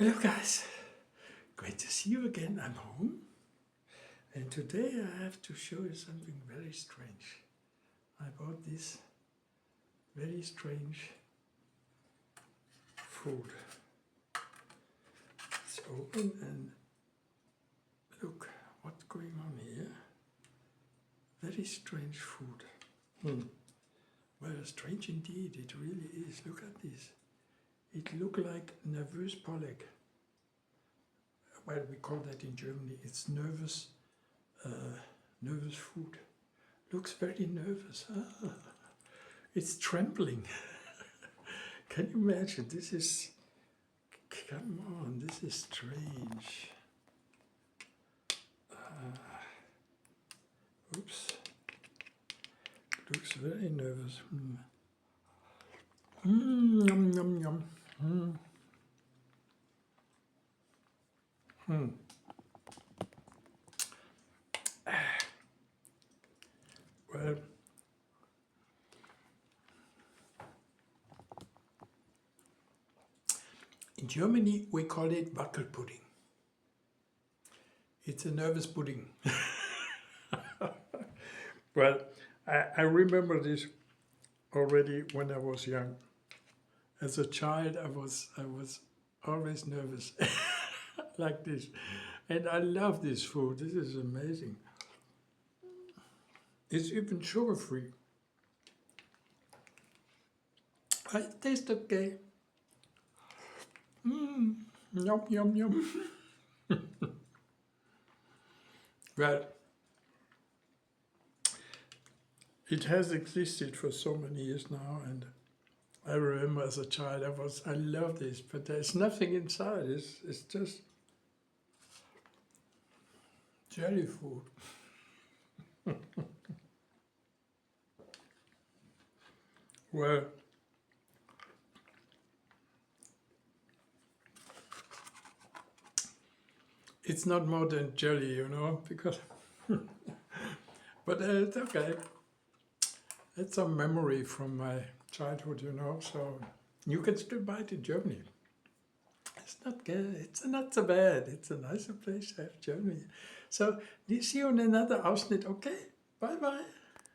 Hello guys, great to see you again. I'm home and today I have to show you something very strange. I bought this very strange food. It's open and look what's going on here. Very strange food. Well, strange indeed, it really is. Look at this. It looks like nervous pollock. Well, we call that in Germany. It's nervous food. Looks very nervous. It's trembling. Can you imagine? This is, come on, this is strange. Oops. Looks very nervous. Yum, yum, yum. Well, in Germany we call it Wackelpudding. It's a nervous pudding. Well, I remember this already when I was young. As a child, I was always nervous like this, and I love this food. This is amazing. It's even sugar-free. It tastes okay. Yum, yum, yum. Well, it has existed for so many years now, and I remember as a child I loved this, but there's nothing inside. It's just jelly food. Well, it's not more than jelly, you know, because but it's okay. It's a memory from my childhood, you know, so you can still buy it in Germany. It's not good, it's not so bad, it's a nicer place to have Germany. So, see you in another Ausschnitt, okay? Bye bye.